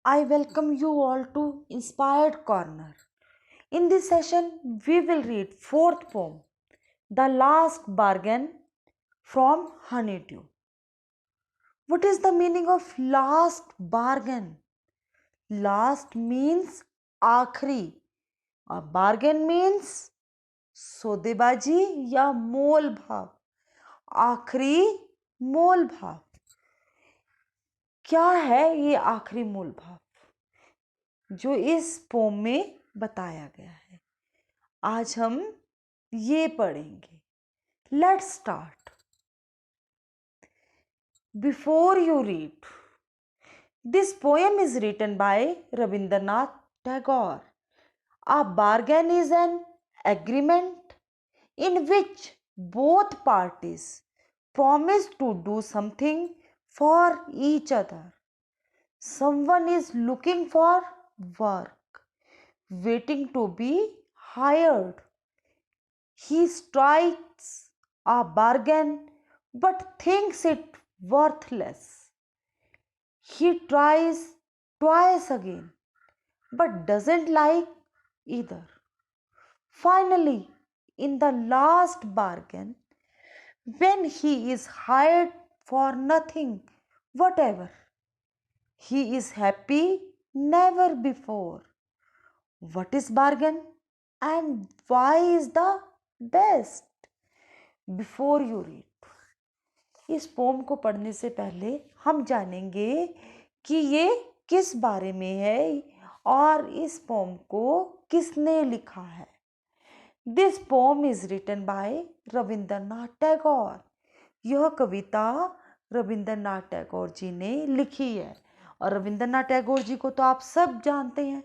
I welcome you all to Inspired Corner. In this session, we will read fourth poem, The Last Bargain from Honeydew. What is the meaning of last bargain? Last means आखरी और bargain means सौदेबाजी या मोल भाव. आखिरी मोल भाव. क्या है ये आखिरी मोल भाव जो इस पोम में बताया गया है? आज हम ये पढ़ेंगे. Let's start. Before you read, this poem is written by Rabindranath Tagore. A bargain is an agreement in which both parties promise to do something for each other. Someone is looking for work, waiting to be hired. He strikes a bargain but thinks it worthless. He tries twice again but doesn't like either. Finally, in the last bargain, when he is hired for nothing whatever, he is happy never before. What is bargain and why is the best? Before you read, इस pome को पढ़ने से पहले हम जानेंगे कि ये किस बारे में है और इस पोम को किसने लिखा है. This poem is written by Rabindranath Tagore. यह कविता रविंद्रनाथ टैगोर जी ने लिखी है. और रविंद्रनाथ टैगोर जी को तो आप सब जानते हैं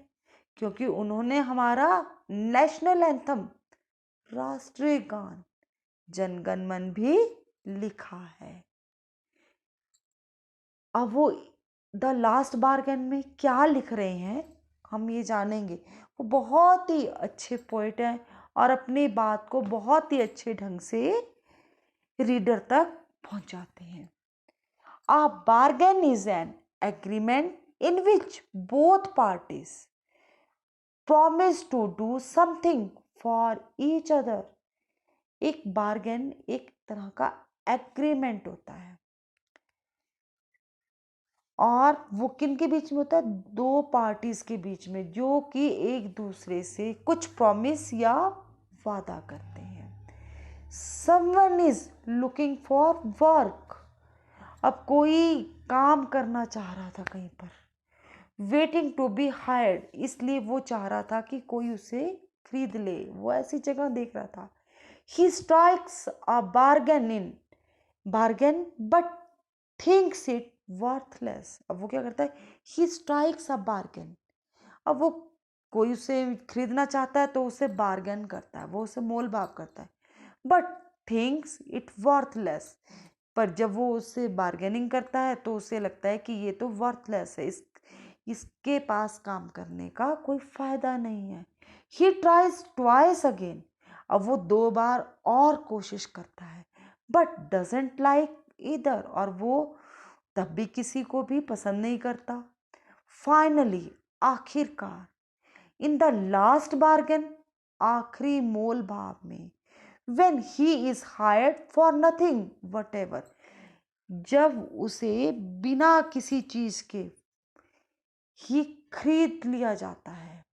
क्योंकि उन्होंने हमारा नेशनल एंथम, राष्ट्रीय गान जन गण मन भी लिखा है. अब वो द लास्ट बार्गेन में क्या लिख रहे हैं हम ये जानेंगे. वो बहुत ही अच्छे पोएट हैं और अपनी बात को बहुत ही अच्छे ढंग से रीडर तक पहुंचाते हैं. A bargain is an agreement in which both parties promise to do something for each other. एक बार्गेन एक तरह का एग्रीमेंट होता है और वो किन के बीच में होता है? दो पार्टीज के बीच में जो कि एक दूसरे से कुछ प्रॉमिस या वादा करते हैं. Someone is looking for work. अब कोई काम करना चाह रहा था कहीं पर. Waiting to be hired, इसलिए वो चाह रहा था कि कोई उसे खरीद ले. वो ऐसी जगह देख रहा था. He strikes a bargain but thinks it worthless. अब वो क्या करता है? He strikes a bargain. अब वो कोई उसे खरीदना चाहता है तो उसे बार्गेन करता है, वो उसे मोल भाव करता है. But thinks it worthless. पर जब वो उससे बार्गेनिंग करता है तो उसे लगता है कि ये तो वर्थलेस है, इसके पास काम करने का कोई फायदा नहीं है. He tries twice again. अब वो दो बार और कोशिश करता है. But doesn't like either. और वो तब भी किसी को भी पसंद नहीं करता. फाइनली, आखिरकार, इन द लास्ट बार्गेन, आखिरी मोल भाव में, when he is hired for nothing whatever, जब उसे बिना किसी चीज के ही खरीद लिया जाता है.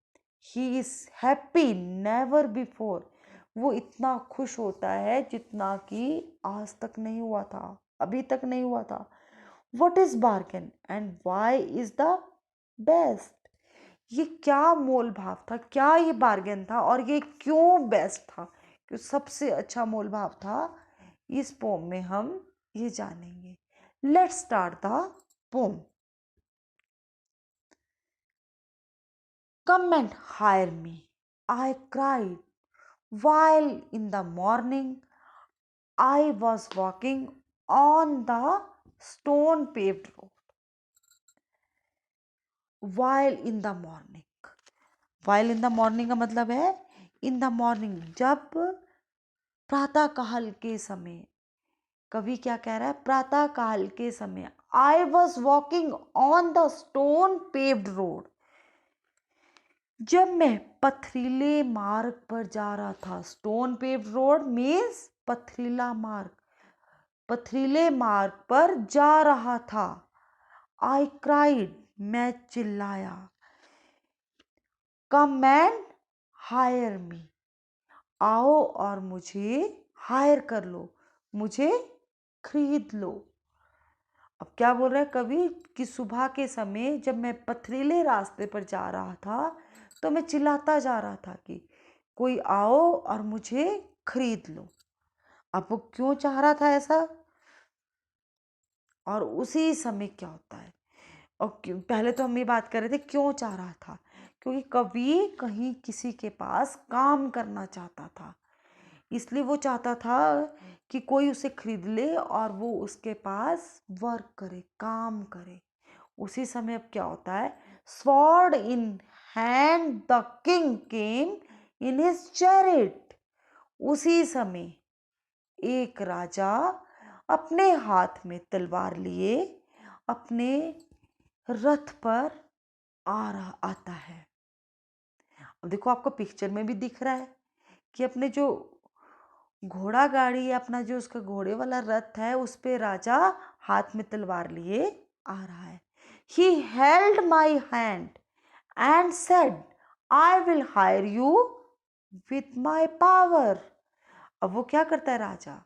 he is happy never before. वो इतना खुश होता है जितना कि आज तक नहीं हुआ था, अभी तक नहीं हुआ था. what is bargain and why is the best? ये क्या मोल भाव था, क्या ये बार्गेन था और ये क्यों बेस्ट था, क्यों सबसे अच्छा मोल भाव था. इस पोम में हम ये जानेंगे. Let's start the pome. Come and hire me, I cried, while in the morning I was walking on the stone paved road. while in the morning, while in the morning का मतलब है in the morning, जब प्रातः काल के समय. कवि क्या कह रहा है? प्रातः काल के समय I was walking on the stone paved road. जब मैं पथरीले मार्ग पर जा रहा था, स्टोन पेव्ड रोड मीन्स पथरीला मार्ग, पथरीले मार्ग पर जा रहा था। आई क्राइड, मैं चिल्लाया। कम एंड हायर मी, आओ और मुझे हायर कर लो, मुझे खरीद लो। अब क्या बोल रहा है कवि कि सुबह के समय जब मैं पथरीले रास्ते पर जा रहा था तो मैं चिल्लाता जा रहा था कि कोई आओ और मुझे खरीद लो। अब वो क्यों चाह रहा था ऐसा, और उसी समय क्या होता है, और पहले तो हम ये बात कर रहे थे क्यों चाह रहा था, क्योंकि कवि कहीं किसी के पास काम करना चाहता था, इसलिए वो चाहता था कि कोई उसे खरीद ले और वो उसके पास वर्क करे, काम करे। उसी समय अब क्या होता है, sword in hand the king came in his chariot. उसी समय एक राजा अपने हाथ में तलवार लिए अपने रथ पर आता है। अब देखो आपको पिक्चर में भी दिख रहा है कि अपने जो घोड़ा गाड़ी है, अपना जो उसका घोड़े वाला रथ है, उस पे राजा हाथ में तलवार लिए आ रहा है। He held my hand and said, I will hire you with my power. अब वो क्या करता है राजा,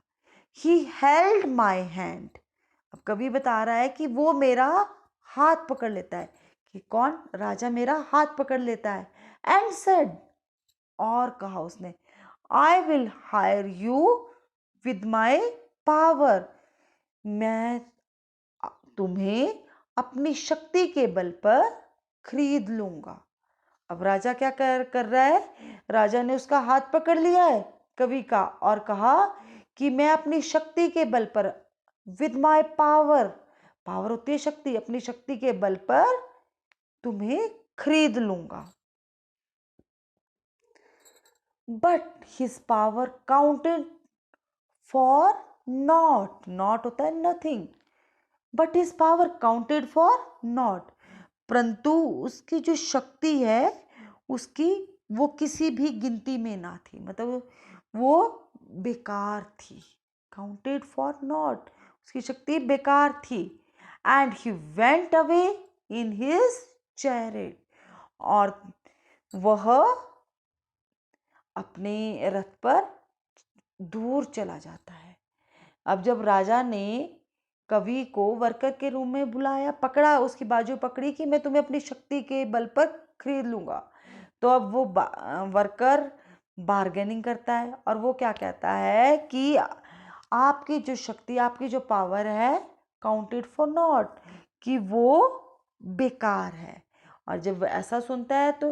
He held my hand। अब कवि बता रहा है कि वो मेरा हाथ पकड़ लेता है, कि कौन, राजा मेरा हाथ पकड़ लेता है। एंड said, और कहा उसने, I will hire you with my power। मैं तुम्हें अपनी शक्ति के बल पर खरीद लूंगा। अब राजा क्या कर रहा है, राजा ने उसका हाथ पकड़ लिया है कवि का और कहा कि मैं अपनी शक्ति के बल पर, विद माय पावर, पावर होती है शक्ति, अपनी शक्ति के बल पर तुम्हें खरीद लूंगा। But his power counted for not, not होता है nothing, but his power counted for not, परंतु उसकी जो शक्ति है उसकी वो किसी भी गिनती में ना थी, मतलब वो बेकार थी। काउंटेड फॉर नॉट, उसकी शक्ति बेकार थी। And he went away in his chariot, और वह अपने रथ पर दूर चला जाता है। अब जब राजा ने कवि को वर्कर के रूम में बुलाया, पकड़ा, उसकी बाजू पकड़ी कि मैं तुम्हें अपनी शक्ति के बल पर खरीद लूंगा, तो अब वो वर्कर बार्गेनिंग करता है और वो क्या कहता है कि आपकी जो शक्ति, आपकी जो पावर है, काउंटेड फॉर नॉट, कि वो बेकार है। और जब ऐसा सुनता है तो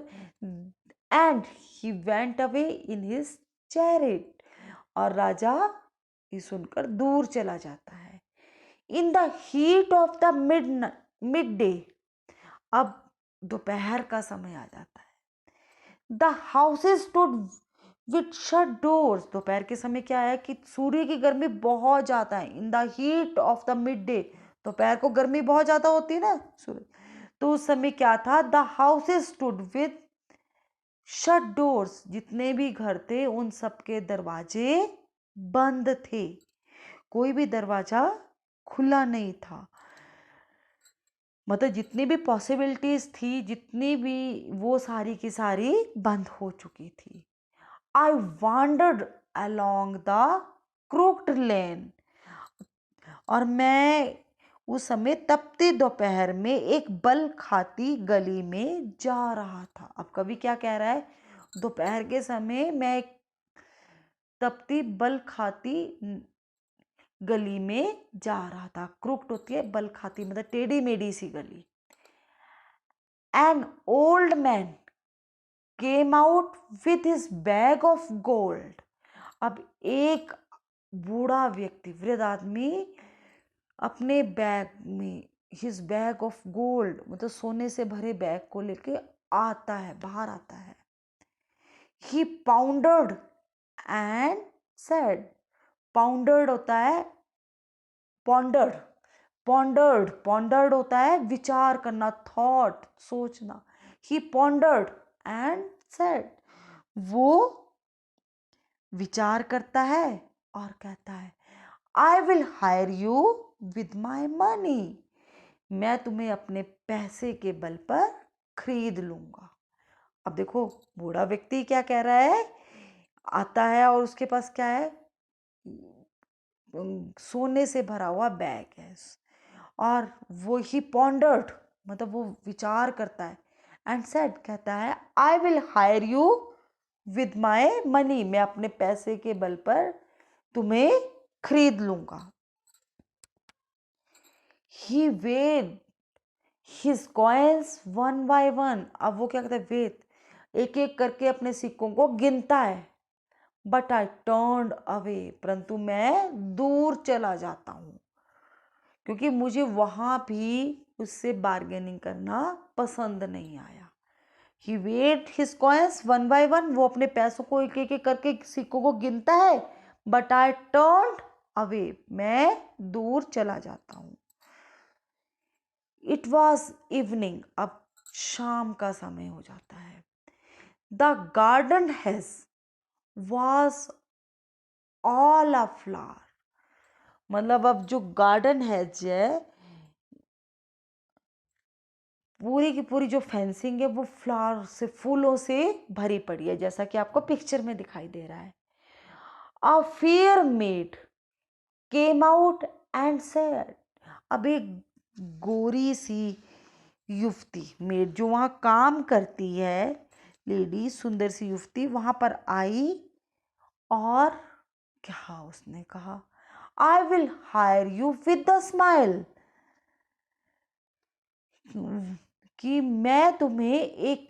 and he went away in his chariot, और राजा ये सुनकर दूर चला जाता है। In the heat of the mid day, अब दोपहर का समय आ जाता है। The houses stood with shut doors, दोपहर के समय क्या है कि सूर्य की गर्मी बहुत ज्यादा है। In the heat of the mid day, दोपहर को गर्मी बहुत ज्यादा होती है ना सूर्य, तो उस समय क्या था, the houses stood with shut doors, जितने भी घर थे उन सबके दरवाजे बंद थे, कोई भी दरवाजा खुला नहीं था। मतलब जितनी भी पॉसिबिलिटीज थी, जितनी भी, वो सारी की सारी बंद हो चुकी थी। आई वांडर्ड अलोंग द क्रूक्ड लेन, और मैं उस समय तपती दोपहर में एक बल खाती गली में जा रहा था। अब कवि क्या कह रहा है, दोपहर के समय मैं एक तपती बल खाती गली में जा रहा था। क्रूक्ड होती है बल खाती, मतलब टेढ़ी मेढ़ी सी गली। An old man came out with his bag of gold, अब एक बूढ़ा व्यक्ति, वृद्ध आदमी अपने बैग में, हिज बैग ऑफ गोल्ड, मतलब सोने से भरे बैग को लेके आता है, बाहर आता है। ही पाउंडर्ड एंड सेड, पाउंडर्ड होता है पॉन्डर्ड, पॉन्डर्ड, पॉन्डर्ड होता है विचार करना, थॉट, सोचना। ही पॉन्डर्ड एंड सेड, वो विचार करता है और कहता है, I will hire you with my money, मैं तुम्हें अपने पैसे के बल पर खरीद लूंगा। अब देखो बूढ़ा व्यक्ति क्या कह रहा है, आता है और उसके पास क्या है, सोने से भरा हुआ बैग है, और वो ही पॉन्डर्ड मतलब वो विचार करता है, एंड सेड कहता है, I will hire you with my money, मैं अपने पैसे के बल पर तुम्हें खरीद लूंगा। He weighed his coins one by one, अब वो क्या कहता है, वेद एक एक करके अपने सिक्कों को गिनता है। बट आई टर्न्ड अवे, परंतु मैं दूर चला जाता हूँ, क्योंकि मुझे वहां भी उससे बार्गेनिंग करना पसंद नहीं आया। He weighed his coins one by one, वो अपने पैसों को एक एक करके सिक्कों को गिनता है। बट आई टर्न्ड अवे, मैं दूर चला जाता हूँ। इट वॉज इवनिंग, अब शाम का समय हो जाता है। The garden has was all a flower, मतलब अब जो गार्डन है पूरी की पूरी जो फेंसिंग है वो फ्लावर से, फूलों से भरी पड़ी है, जैसा कि आपको पिक्चर में दिखाई दे रहा है। A fair made came out and said, अब एक गोरी सी युवती, मेड जो वहाँ काम करती है, लेडी, सुंदर सी युवती वहाँ पर आई और क्या उसने कहा, आई will hire you with the smile, कि मैं तुम्हें एक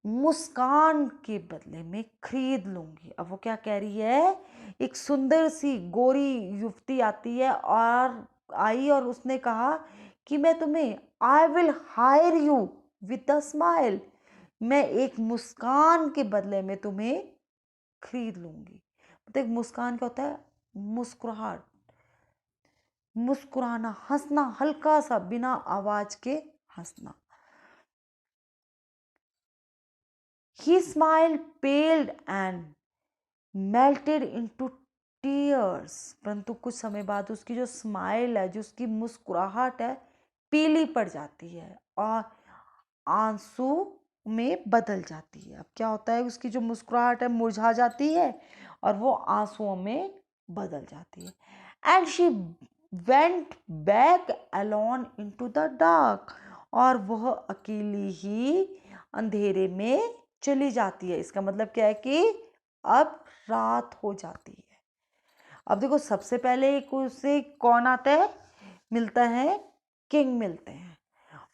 मुस्कान के बदले में खरीद लूंगी। अब वो क्या कह रही है, एक सुंदर सी गोरी युवती आती है और आई और उसने कहा कि मैं तुम्हें, आई will hire you with the smile, मैं एक मुस्कान के बदले में तुम्हें खरीद लूंगी। मतलब एक मुस्कान क्या होता है, मुस्कुराहट, मुस्कुराना, हंसना, हल्का सा बिना आवाज के हंसना। He smiled, paled and melted into tears, परंतु कुछ समय बाद उसकी जो स्माइल है, जो उसकी मुस्कुराहट है, पीली पड़ जाती है और आंसू में बदल जाती है। अब क्या होता है, उसकी जो मुस्कुराहट है मुरझा जाती है और वो आंसुओं में बदल जाती है। And she went back alone into the dark, और वह अकेली ही अंधेरे में चली जाती है। इसका मतलब क्या है कि अब रात हो जाती है। अब देखो सबसे पहले एक उसे कौन आता है, मिलता है, किंग मिलते हैं,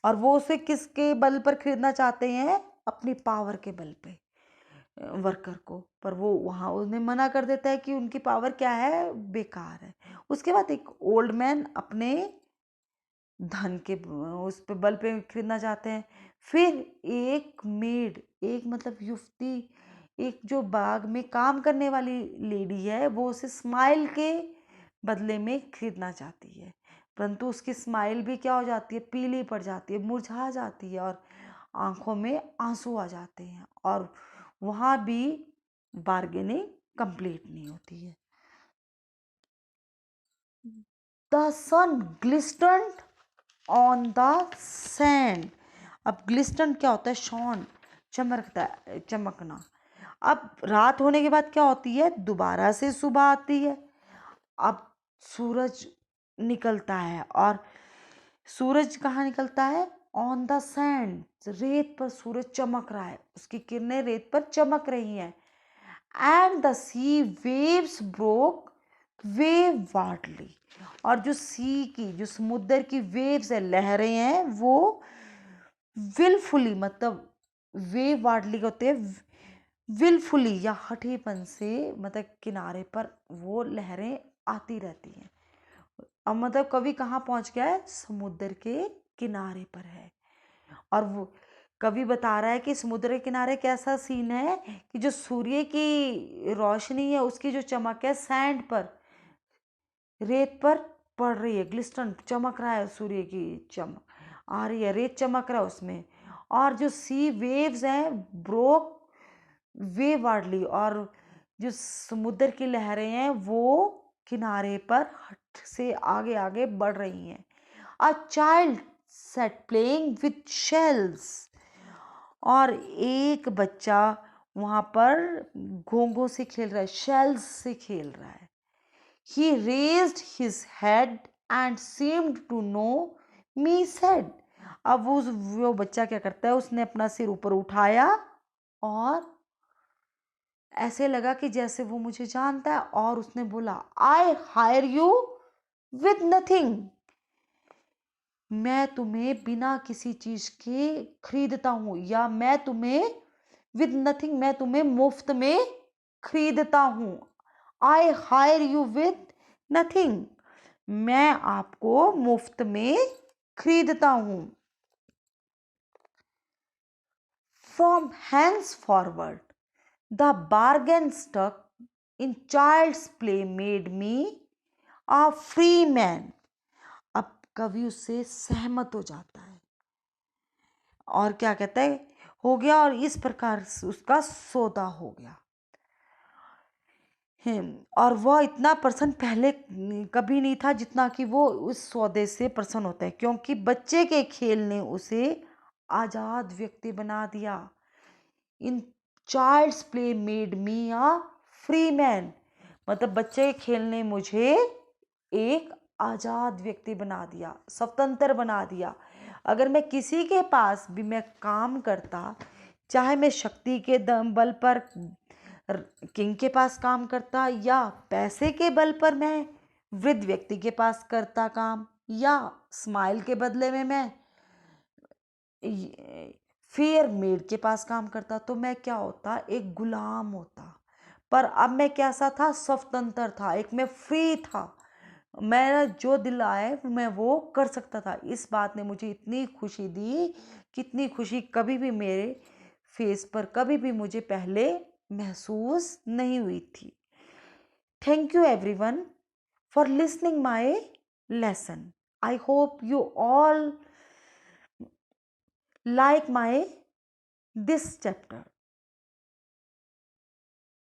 और वो उसे किसके बल पर खरीदना चाहते हैं, अपनी पावर के बल पे वर्कर को, पर वो वहाँ उन्हें मना कर देता है कि उनकी पावर क्या है, बेकार है। उसके बाद एक ओल्ड मैन अपने धन के उस पे बल पे खरीदना चाहते हैं। फिर एक मेड, एक मतलब युवती, एक जो बाग में काम करने वाली लेडी है, वो उसे स्माइल के बदले में खरीदना चाहती है, परंतु उसकी स्माइल भी क्या हो जाती है, पीली पड़ जाती है, मुरझा जाती है और आंखों में आंसू आ जाते हैं, और वहाँ भी बार्गेनिंग कंप्लीट नहीं होती है। The sun glistened on the sand, अब ग्लिस्टन क्या होता है, शॉन, चमकता है, चमकना। अब रात होने के बाद क्या होती है, दोबारा से सुबह आती है। अब सूरज निकलता है, और सूरज कहाँ निकलता है, ऑन द सैंड, रेत पर सूरज चमक रहा है, उसकी किरणें रेत पर चमक रही हैं। And the sea waves broke waywardly, और जो सी की, जो समुद्र की वेव्स है, लहरें हैं, वो विलफुली, मतलब वेव वाटली होते हैं विलफुली या हठीपन से, मतलब किनारे पर वो लहरें आती रहती हैं। अब मतलब कवि कहाँ पहुंच गया है, समुद्र के किनारे पर है, और वो कवि बता रहा है कि समुद्र के किनारे कैसा सीन है कि जो सूर्य की रोशनी है, उसकी जो चमक है सैंड पर, रेत पर पड़ रही है, ग्लिस्टन चमक रहा है, सूर्य की चमक आ रही है, रेत चमक रहा है उसमें, और जो सी वेव्स हैं ब्रोक वेवार्डली, और जो समुद्र की लहरें हैं वो किनारे पर हट से आगे आगे बढ़ रही हैं। A child set playing with shells, और एक बच्चा वहां पर घोंघों से खेल रहा है, शेल्स से खेल रहा है। He raised his head and seemed to know me said, अब वो बच्चा क्या करता है, उसने अपना सिर ऊपर उठाया और ऐसे लगा कि जैसे वो मुझे जानता है, और उसने बोला आई हायर यू विद नथिंग, मैं तुम्हें बिना किसी चीज के खरीदता हूं, या मैं तुम्हें विद नथिंग, मैं तुम्हें मुफ्त में खरीदता हूं। I hire you with nothing, मैं आपको मुफ्त में खरीदता हूं। From hands forward the bargain struck in child's play made me a free man, अब कवि उससे सहमत हो जाता है और क्या कहता है, हो गया, और इस प्रकार उसका सौदा हो गया। और वह इतना प्रसन्न पहले कभी नहीं था जितना कि वो उस सौदे से प्रसन्न होता है, क्योंकि बच्चे के खेल ने उसे आजाद व्यक्ति बना दिया। In child's play made me a free man, मतलब बच्चे के खेल ने मुझे एक आजाद व्यक्ति बना दिया, स्वतंत्र बना दिया। अगर मैं किसी के पास भी मैं काम करता, चाहे मैं शक्ति के दम बल पर किंग के पास काम करता, या पैसे के बल पर मैं वृद्ध व्यक्ति के पास करता काम, या स्माइल के बदले में मैं फेयर मेड के पास काम करता, तो मैं क्या होता, एक गुलाम होता। पर अब मैं कैसा था, स्वतंत्र था, एक मैं फ्री था, मेरा जो दिल आए मैं वो कर सकता था। इस बात ने मुझे इतनी खुशी दी, कितनी खुशी कभी भी मेरे फेस पर कभी भी मुझे पहले महसूस नहीं हुई थी। Thank you everyone for listening my lesson. I hope you all like my this chapter.